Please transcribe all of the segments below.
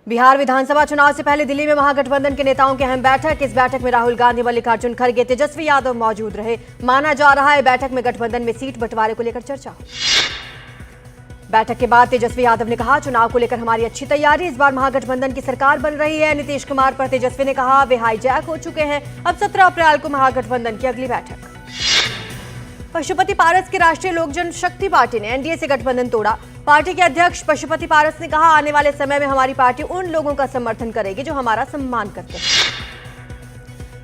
बिहार विधानसभा चुनाव से पहले दिल्ली में महागठबंधन के नेताओं की अहम बैठक। इस बैठक में राहुल गांधी, मल्लिकार्जुन खड़गे, तेजस्वी यादव मौजूद रहे। माना जा रहा है बैठक में गठबंधन में सीट बंटवारे को लेकर चर्चा। बैठक के बाद तेजस्वी यादव ने कहा, चुनाव को लेकर हमारी अच्छी तैयारी, इस बार महागठबंधन की सरकार बन रही है। नीतीश कुमार पर तेजस्वी ने कहा, वे हाईजैक हो चुके हैं। अब 17 अप्रैल को महागठबंधन की अगली बैठक। पशुपति पारस की राष्ट्रीय लोक जनशक्ति पार्टी ने एनडीए से गठबंधन तोड़ा। पार्टी के अध्यक्ष पशुपति पारस ने कहा, आने वाले समय में हमारी पार्टी उन लोगों का समर्थन करेगी जो हमारा सम्मान करते हैं।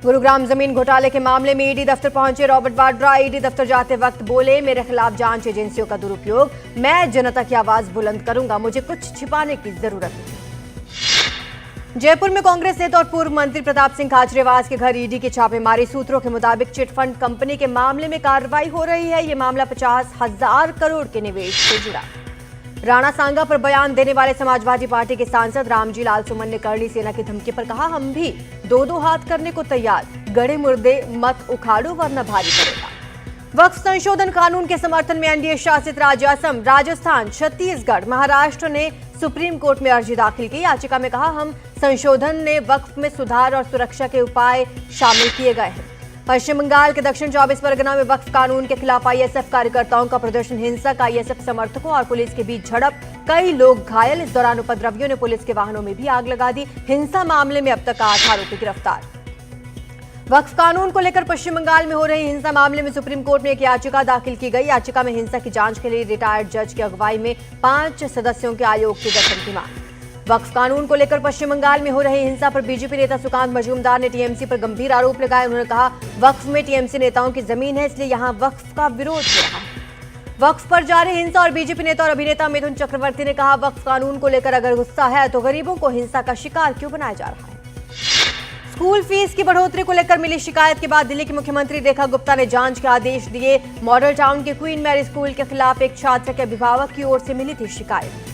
गुरुग्राम जमीन घोटाले के मामले में ईडी दफ्तर पहुंचे रॉबर्ट वाड्रा। ईडी दफ्तर जाते वक्त बोले, मेरे खिलाफ जांच एजेंसियों का दुरुपयोग, मैं जनता की आवाज बुलंद करूंगा, मुझे कुछ छिपाने की जरूरत नहीं। जयपुर में कांग्रेस नेता और पूर्व मंत्री प्रताप सिंह खाचरेवास के घर ईडी की छापेमारी। सूत्रों के मुताबिक चिटफंड कंपनी के मामले में कार्रवाई हो रही है। ये मामला 50,000 करोड़ के निवेश से जुड़ा। राणा सांगा पर बयान देने वाले समाजवादी पार्टी के सांसद रामजी लाल सुमन ने करणी सेना की धमकी पर कहा, हम भी दो हाथ करने को तैयार, गड़े मुर्दे मत उखाड़ो वरना भारी पड़ेगा। वक्फ संशोधन कानून के समर्थन में एनडीए शासित राज्य असम, राजस्थान, छत्तीसगढ़, महाराष्ट्र ने सुप्रीम कोर्ट में अर्जी दाखिल की। याचिका में कहा, हम संशोधन ने वक्फ में सुधार और सुरक्षा के उपाय शामिल किए गए हैं। पश्चिम बंगाल के दक्षिण 24 परगना में वक्फ कानून के खिलाफ आईएसएफ कार्यकर्ताओं का प्रदर्शन हिंसक, आईएसएफ समर्थकों और पुलिस के बीच झड़प, कई लोग घायल। इस दौरान उपद्रवियों ने पुलिस के वाहनों में भी आग लगा दी। हिंसा मामले में अब तक 8 आरोपी गिरफ्तार। वक्फ कानून को लेकर पश्चिम बंगाल में हो रही हिंसा मामले में सुप्रीम कोर्ट में एक याचिका दाखिल की गई। याचिका में हिंसा की जांच के लिए रिटायर्ड जज की अगुवाई में 5 सदस्यों के आयोग के गठन की मांग। वक्फ कानून को लेकर पश्चिम बंगाल में हो रही हिंसा पर बीजेपी नेता सुकांत मजूमदार ने टीएमसी पर गंभीर आरोप लगाए। उन्होंने कहा, वक्फ में टीएमसी नेताओं की जमीन है, इसलिए यहां वक्फ का विरोध हो रहा है। वक्फ पर जारी हिंसा और बीजेपी नेता और अभिनेता मिथुन चक्रवर्ती ने कहा, वक्फ कानून को लेकर अगर गुस्सा है तो गरीबों को हिंसा का शिकार क्यों बनाया जा रहा है। स्कूल फीस की बढ़ोतरी को लेकर मिली शिकायत के बाद दिल्ली की मुख्यमंत्री रेखा गुप्ता ने जांच के आदेश दिए। मॉडल टाउन के क्वीन मैरी स्कूल के खिलाफ एक छात्र के अभिभावक की ओर से मिली थी शिकायत।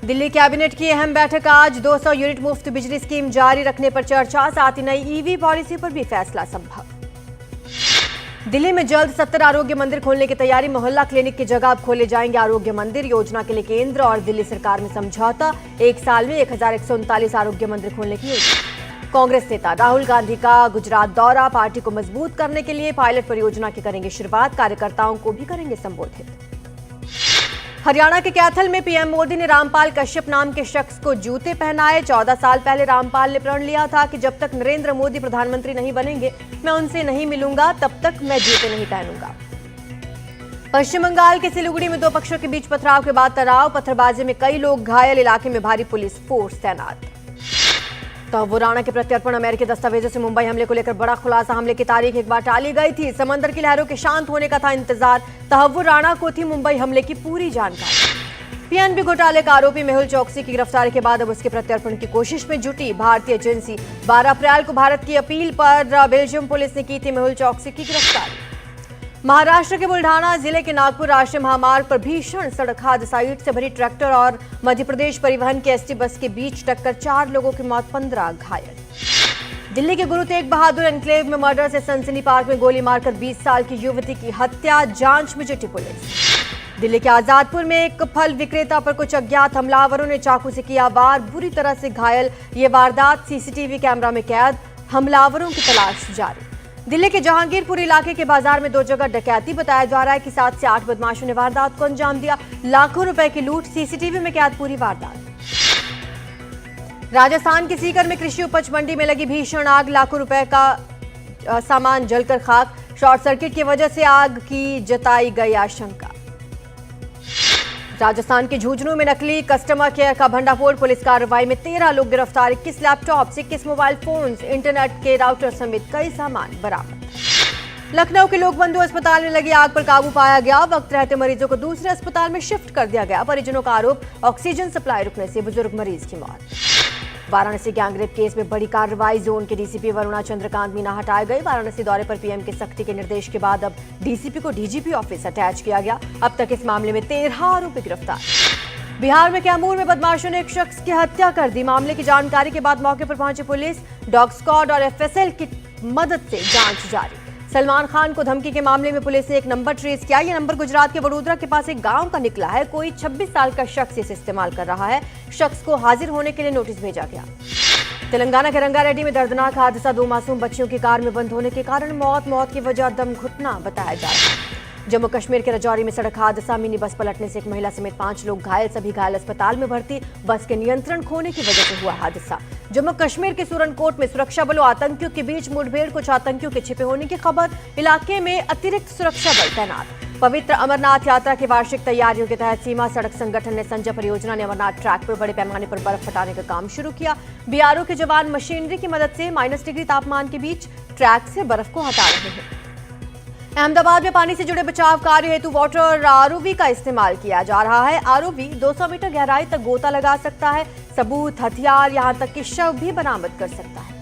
दिल्ली कैबिनेट की अहम बैठक आज। 200 यूनिट मुफ्त बिजली स्कीम जारी रखने पर चर्चा, साथ ही नई ईवी पॉलिसी पर भी फैसला संभव। दिल्ली में जल्द 70 आरोग्य मंदिर खोलने की तैयारी। मोहल्ला क्लिनिक की जगह अब खोले जाएंगे आरोग्य मंदिर। योजना के लिए केंद्र और दिल्ली सरकार में समझौता। 1 साल में 1139 आरोग्य मंदिर खोलने की योजना। कांग्रेस नेता राहुल गांधी का गुजरात दौरा। पार्टी को मजबूत करने के लिए पायलट परियोजना की करेंगे शुरुआत। कार्यकर्ताओं को भी करेंगे संबोधित। हरियाणा के कैथल में पीएम मोदी ने रामपाल कश्यप नाम के शख्स को जूते पहनाए। 14 साल पहले रामपाल ने प्रण लिया था कि जब तक नरेंद्र मोदी प्रधानमंत्री नहीं बनेंगे, मैं उनसे नहीं मिलूंगा, तब तक मैं जूते नहीं पहनूंगा। पश्चिम बंगाल के सिलीगुड़ी में 2 पक्षों के बीच पथराव के बाद तनाव, पत्थरबाजी में कई लोग घायल। इलाके में भारी पुलिस फोर्स तैनात। तहव्वुर राणा के प्रत्यर्पण अमेरिकी दस्तावेजों से मुंबई हमले को लेकर बड़ा खुलासा। हमले की तारीख एक बार टाली गई थी। समंदर की लहरों के शांत होने का था इंतजार। तहव्वुर राणा को थी मुंबई हमले की पूरी जानकारी। पीएनबी घोटाले का आरोपी मेहुल चोकसी की गिरफ्तारी के बाद अब उसके प्रत्यर्पण की कोशिश में जुटी भारतीय एजेंसी। 12 अप्रैल को भारत की अपील पर बेल्जियम पुलिस ने की थी मेहुल चोकसी की गिरफ्तारी। महाराष्ट्र के बुल्ढाना जिले के नागपुर राष्ट्रीय महामार्ग पर भीषण सड़क हादसा। ईंट से भरी ट्रैक्टर और मध्य प्रदेश परिवहन की एसटी बस के बीच टक्कर, 4 लोगों की मौत, 15 घायल। दिल्ली के गुरु तेग बहादुर एन्क्लेव में मर्डर से सनसनी पार्क में गोली मारकर 20 साल की युवती की हत्या, जांच में जुटी पुलिस। दिल्ली के आजादपुर में एक फल विक्रेता पर कुछ अज्ञात हमलावरों ने चाकू से किया वार, बुरी तरह से घायल। ये वारदात सीसीटीवी कैमरा में कैद। हमलावरों की तलाश जारी। दिल्ली के जहांगीरपुर इलाके के बाजार में 2 जगह डकैती। बताया जा रहा है कि 7 से 8 बदमाशों ने वारदात को अंजाम दिया। लाखों रुपए की लूट, सीसीटीवी में कैद पूरी वारदात। राजस्थान के सीकर में कृषि उपज मंडी में लगी भीषण आग, लाखों रुपए का सामान जलकर खाक। शॉर्ट सर्किट की वजह से आग की जताई गई आशंका। राजस्थान के झुंझुनू में नकली कस्टमर केयर का भंडाफोड़। पुलिस कार्रवाई में 13 लोग गिरफ्तार। 21 लैपटॉप, 21 मोबाइल फोन्स, इंटरनेट के राउटर समेत कई सामान बरामद। लखनऊ के लोकबंधु अस्पताल में लगी आग पर काबू पाया गया। वक्त रहते मरीजों को दूसरे अस्पताल में शिफ्ट कर दिया गया। परिजनों का आरोप, ऑक्सीजन सप्लाई रुकने से बुजुर्ग मरीज की मौत। वाराणसी गैंगरेप केस में बड़ी कार्रवाई। जोन के डीसीपी वरुणा चंद्रकांत मीना हटाए गए। वाराणसी दौरे पर पीएम के सख्ती के निर्देश के बाद अब डीसीपी को डीजीपी ऑफिस अटैच किया गया। अब तक इस मामले में 13 आरोपी गिरफ्तार। बिहार में कैमूर में बदमाशों ने एक शख्स की हत्या कर दी। मामले की जानकारी के बाद मौके पर पहुंची पुलिस। डॉग स्क्वाड और एफएसएल की मदद से जांच जारी। सलमान खान को धमकी के मामले में पुलिस ने एक नंबर ट्रेस किया। यह नंबर गुजरात के वडोदरा के पास एक गांव का निकला है। कोई 26 साल का शख्स इसे इस्तेमाल कर रहा है। शख्स को हाजिर होने के लिए नोटिस भेजा गया। तेलंगाना के रंगारेड्डी में दर्दनाक हादसा, 2 मासूम बच्चियों की कार में बंद होने के कारण मौत की वजह दम घुटना बताया जा रहा है। जम्मू कश्मीर के राजौरी में सड़क हादसा, मिनी बस पलटने से एक महिला समेत 5 लोग घायल, सभी घायल अस्पताल में भर्ती। बस के नियंत्रण खोने की वजह से हुआ हादसा। जम्मू कश्मीर के सुरनकोट में सुरक्षा बलों आतंकियों के बीच मुठभेड़, कुछ आतंकियों के छिपे होने की खबर। इलाके में अतिरिक्त सुरक्षा बल तैनात। पवित्र अमरनाथ यात्रा की वार्षिक तैयारियों के तहत सीमा सड़क संगठन ने संजय परियोजना ने अमरनाथ ट्रैक पर बड़े पैमाने पर बर्फ हटाने का काम शुरू किया। बीआरओ के जवान मशीनरी की मदद से -डिग्री तापमान के बीच ट्रैक से बर्फ को हटा रहे हैं। अहमदाबाद में पानी से जुड़े बचाव कार्य हेतु वाटर आरओवी का इस्तेमाल किया जा रहा है। आरओवी 200 मीटर गहराई तक गोता लगा सकता है। सबूत, हथियार, यहां तक कि शव भी बरामद कर सकता है।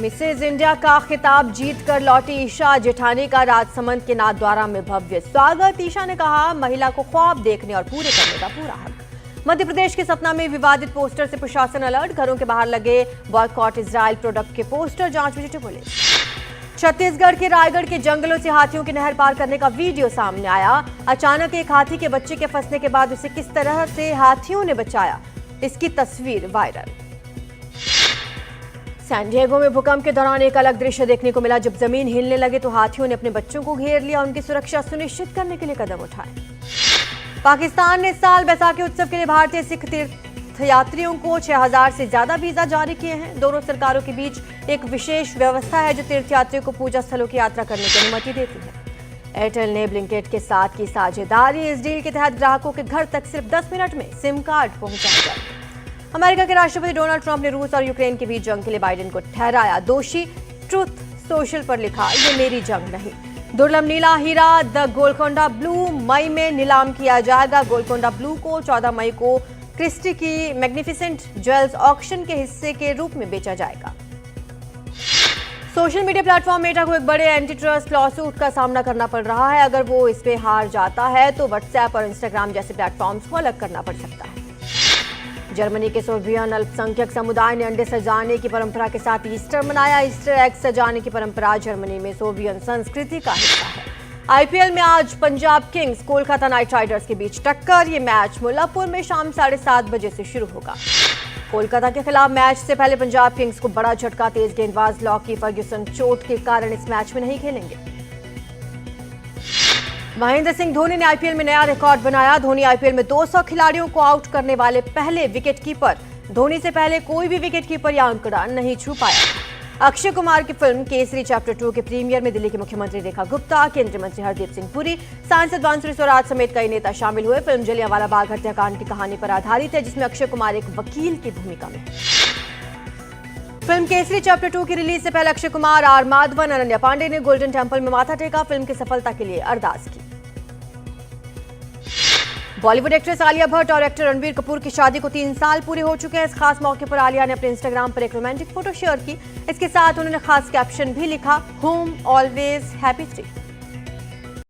मिसेज इंडिया का खिताब जीतकर लौटी ईशा जेठानी का राजसमंद के नाथद्वारा में भव्य स्वागत। ईशा ने कहा, महिला को ख्वाब देखने और पूरे करने का पूरा हक। मध्य प्रदेश के सतना में विवादित पोस्टर से प्रशासन अलर्ट। घरों के बाहर लगे बॉयकॉट इजराइल प्रोडक्ट के पोस्टर, जांच में जुटी पुलिस। छत्तीसगढ़ के रायगढ़ के जंगलों से हाथियों की नहर पार करने का वीडियो सामने आया। अचानक एक हाथी के बच्चे के फंसने के बाद उसे किस तरह से हाथियों ने बचाया, इसकी तस्वीर वायरल। सैन डिएगो में भूकंप के दौरान एक अलग दृश्य देखने को मिला। जब जमीन हिलने लगे तो हाथियों ने अपने बच्चों को घेर लिया। उनकी सुरक्षा सुनिश्चित करने के लिए कदम उठाए। पाकिस्तान ने इस साल बैसाखी उत्सव के लिए भारतीय सिख तीर्थयात्रियों को 6000 से ज्यादा वीजा जारी किए हैं। दोनों सरकारों के बीच एक विशेष व्यवस्था है जो तीर्थयात्रियों को पूजा स्थलों की यात्रा करने की अनुमति देती है। एयरटेल ने ब्लिंकिट के साथ की साझेदारी। इस डील के तहत ग्राहकों के घर तक सिर्फ 10 मिनट में सिम कार्ड पहुंचाया जाएगा। अमेरिका के राष्ट्रपति डोनाल्ड ट्रंप ने रूस और यूक्रेन के बीच जंग के लिए बाइडेन को ठहराया दोषी। ट्रुथ सोशल पर लिखा, ये मेरी जंग नहीं। दुर्लभ नीला हीरा द गोलकोंडा ब्लू मई में नीलाम किया जाएगा। गोलकोंडा ब्लू को 14 मई को क्रिस्टी की मैग्निफिसेंट ज्वेल्स ऑक्शन के हिस्से के रूप में बेचा जाएगा। सोशल मीडिया प्लेटफॉर्म मेटा को एक बड़े एंटी ट्रस्ट लॉसूट का सामना करना पड़ रहा है। अगर वो इस पे हार जाता है तो व्हाट्सएप और इंस्टाग्राम जैसे प्लेटफॉर्म्स को अलग करना पड़ सकता है। जर्मनी के सोवियन अल्पसंख्यक समुदाय ने अंडे सजाने की परंपरा के साथ ईस्टर मनाया। ईस्टर एग सजाने की परंपरा जर्मनी में सोवियन संस्कृति का हिस्सा है। आईपीएल में आज Punjab Kings Kolkata night Riders के बीच टक्कर। ये मैच मुल्लापुर में शाम 7:30 बजे से शुरू होगा। कोलकाता के खिलाफ मैच से पहले पंजाब किंग्स को बड़ा झटका। तेज गेंदबाज लॉकी फर्ग्यूसन चोट के कारण इस मैच में नहीं खेलेंगे। महेंद्र सिंह धोनी ने आईपीएल में नया रिकॉर्ड बनाया। धोनी आईपीएल में 200 खिलाड़ियों को आउट करने वाले पहले विकेटकीपर। धोनी से पहले कोई भी विकेटकीपर यह आंकड़ा नहीं छू पाया। अक्षय कुमार की फिल्म केसरी चैप्टर 2 के प्रीमियर में दिल्ली की मुख्यमंत्री रेखा गुप्ता, केंद्रीय मंत्री हरदीप सिंह पुरी, सांसद बांसुरी स्वराज समेत कई नेता शामिल हुए। फिल्म जलियांवाला बाग हत्याकांड की कहानी पर आधारित है, जिसमें अक्षय कुमार एक वकील की भूमिका में। फिल्म केसरी चैप्टर 2 की रिलीज से पहले अक्षय कुमार, आर माधवन, अनन्या पांडे ने गोल्डन टेम्पल में माथा टेका। फिल्म की सफलता के लिए अरदास की। बॉलीवुड एक्ट्रेस आलिया भट्ट और एक्टर रणबीर कपूर की शादी को 3 साल पूरे हो चुके हैं। इस खास मौके पर आलिया ने अपने इंस्टाग्राम पर एक रोमांटिक फोटो शेयर की। इसके साथ उन्होंने खास कैप्शन भी लिखा, होम ऑलवेज हैप्पी स्टे।